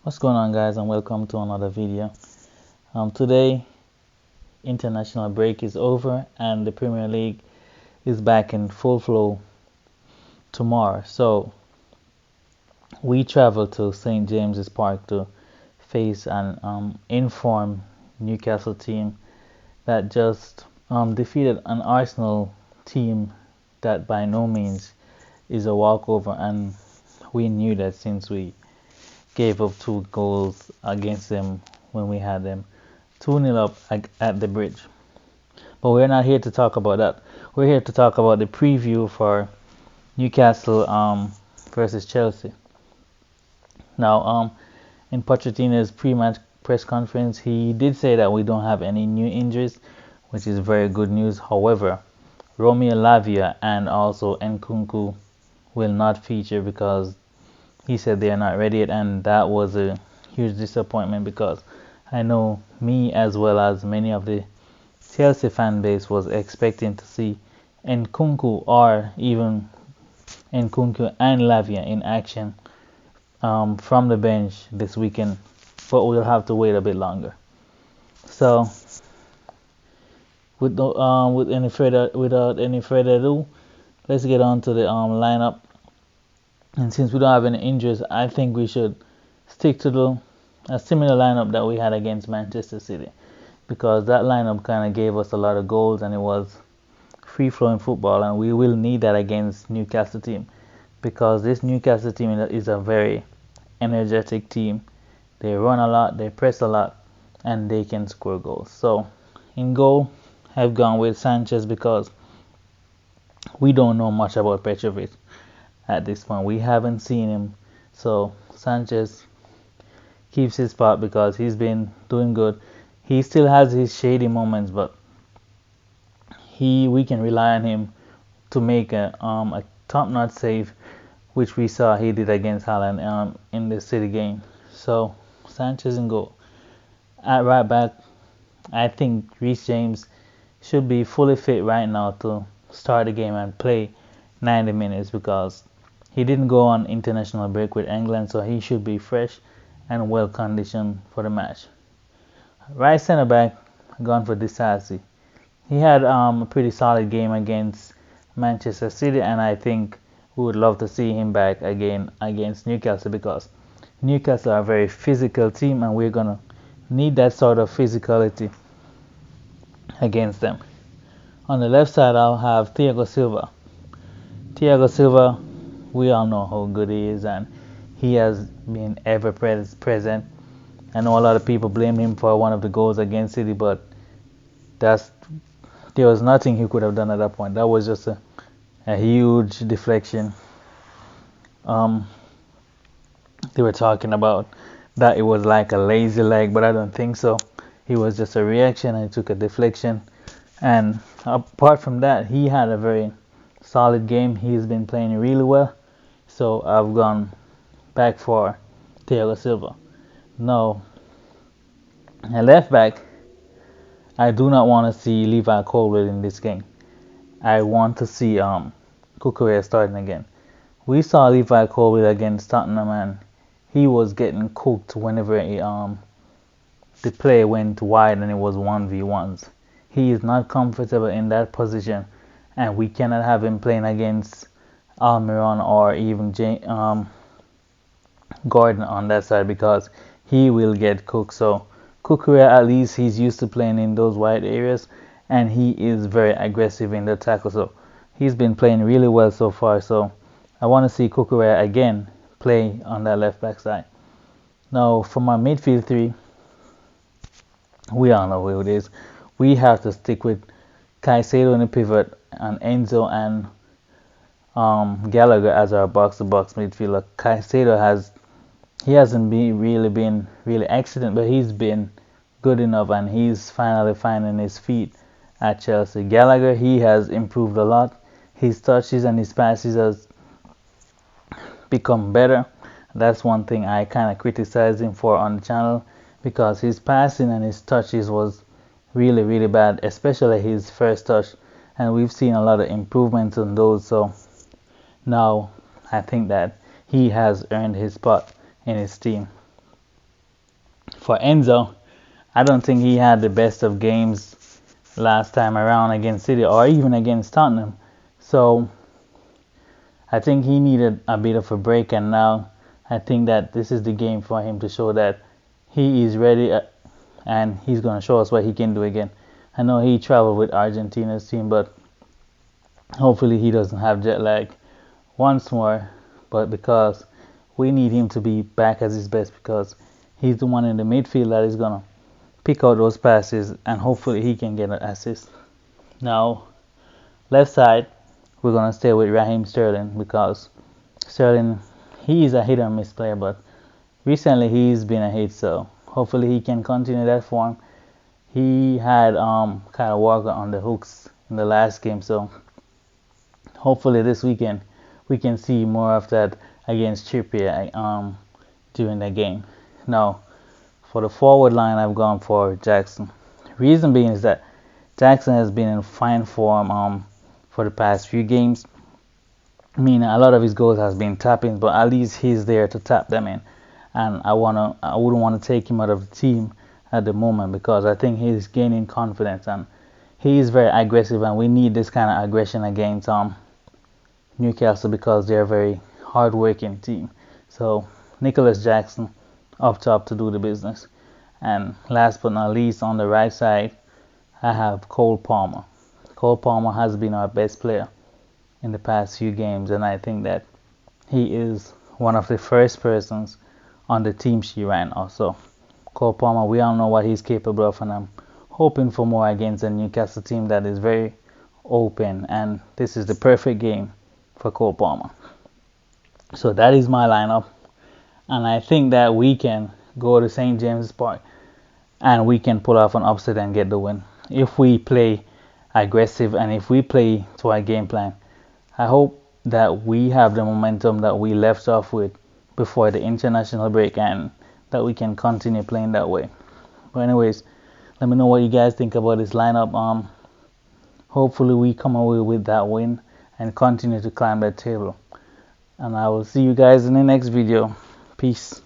What's going on, guys, and welcome to another video. Today, international break is over and the Premier League is back in full flow tomorrow. So we travel to St. James's Park to face an informed Newcastle team that just defeated an Arsenal team that by no means is a walkover, and we knew that since we gave up 2 goals against them when we had them 2-0 up at the bridge. But we're not here to talk about that. We're here to talk about the preview for Newcastle versus Chelsea. Now, in Pochettino's pre-match press conference, he did say that we don't have any new injuries, which is very good news. However, Romeo Lavia and also Nkunku will not feature because he said they are not ready yet, and that was a huge disappointment because I know me as well as many of the Chelsea fan base was expecting to see Nkunku or even Nkunku and Lavia in action from the bench this weekend, but we'll have to wait a bit longer. So, without any further ado, let's get on to the lineup. And since we don't have any injuries, I think we should stick to a similar lineup that we had against Manchester City, because that lineup kind of gave us a lot of goals and it was free-flowing football, and we will need that against Newcastle team, because this Newcastle team is a very energetic team. They run a lot, they press a lot, and they can score goals. So in goal, I've gone with Sanchez because we don't know much about Petrovic at this point. We haven't seen him, so Sanchez keeps his spot because he's been doing good. He still has his shady moments, but we can rely on him to make a top-notch save, which we saw he did against Haaland in the City game. So Sanchez in goal. At right back, I think Reece James should be fully fit right now to start the game and play 90 minutes because he didn't go on international break with England, so he should be fresh and well conditioned for the match. Right centre back, gone for Disasi. He had a pretty solid game against Manchester City, and I think we would love to see him back again against Newcastle because Newcastle are a very physical team, and we're gonna need that sort of physicality against them. On the left side, I'll have Thiago Silva. Thiago Silva, we all know how good he is, and he has been ever present. I know a lot of people blame him for one of the goals against City, but there was nothing he could have done at that point. That was just a huge deflection. They were talking about that it was like a lazy leg, but I don't think so. It was just a reaction and it took a deflection. And apart from that, he had a very solid game. He's been playing really well. So I've gone back for Thiago Silva. Now, at left back, I do not want to see Levi Colwill in this game. I want to see Cucurella starting again. We saw Levi Colwill against Tottenham, and he was getting cooked whenever the play went wide and it was 1v1s. He is not comfortable in that position, and we cannot have him playing against Almiron or even Gordon on that side because he will get cooked. So Cucurella, at least he's used to playing in those wide areas, and he is very aggressive in the tackle. So he's been playing really well so far. So I want to see Cucurella again play on that left back side. Now for my midfield three, we all know who it is. We have to stick with Caicedo in the pivot and Enzo and Gallagher as our box-to-box midfielder. Caicedo hasn't been really excellent, but he's been good enough, and he's finally finding his feet at Chelsea. Gallagher, he has improved a lot. His touches and his passes has become better. That's one thing I kind of criticized him for on the channel, because his passing and his touches was really bad, especially his first touch, and we've seen a lot of improvements on those. So now I think that he has earned his spot in his team. For Enzo, I don't think he had the best of games last time around against City or even against Tottenham. So I think he needed a bit of a break, and now I think that this is the game for him to show that he is ready, and he's going to show us what he can do again. I know he traveled with Argentina's team, but hopefully he doesn't have jet lag once more. But because we need him to be back at his best, because he's the one in the midfield that is going to pick out those passes, and hopefully he can get an assist. Now, left side, we're going to stay with Raheem Sterling, because Sterling, he is a hit or miss player, but recently he's been a hit, so hopefully he can continue that form. He had Kyle Walker on the hooks in the last game, so hopefully this weekend we can see more of that against Trippier during the game. Now, for the forward line, I've gone for Jackson. Reason being is that Jackson has been in fine form for the past few games. I mean, a lot of his goals has been tap-ins, but at least he's there to tap them in. And I wouldn't want to take him out of the team at the moment, because I think he's gaining confidence and he is very aggressive, and we need this kind of aggression against Newcastle, because they're a very hard-working team. So Nicholas Jackson up top to do the business. And last but not least, on the right side, I have Cole Palmer. Cole Palmer has been our best player in the past few games, and I think that he is one of the first persons on the team sheet right now. So Cole Palmer, we all know what he's capable of, and I'm hoping for more against a Newcastle team that is very open, and this is the perfect game for Cole Palmer. So that is my lineup, and I think that we can go to St. James's Park and we can pull off an upset and get the win if we play aggressive and if we play to our game plan. I hope that we have the momentum that we left off with before the international break, and that we can continue playing that way. But anyways, let me know what you guys think about this lineup. Hopefully we come away with that win and continue to climb that table. And I will see you guys in the next video. Peace.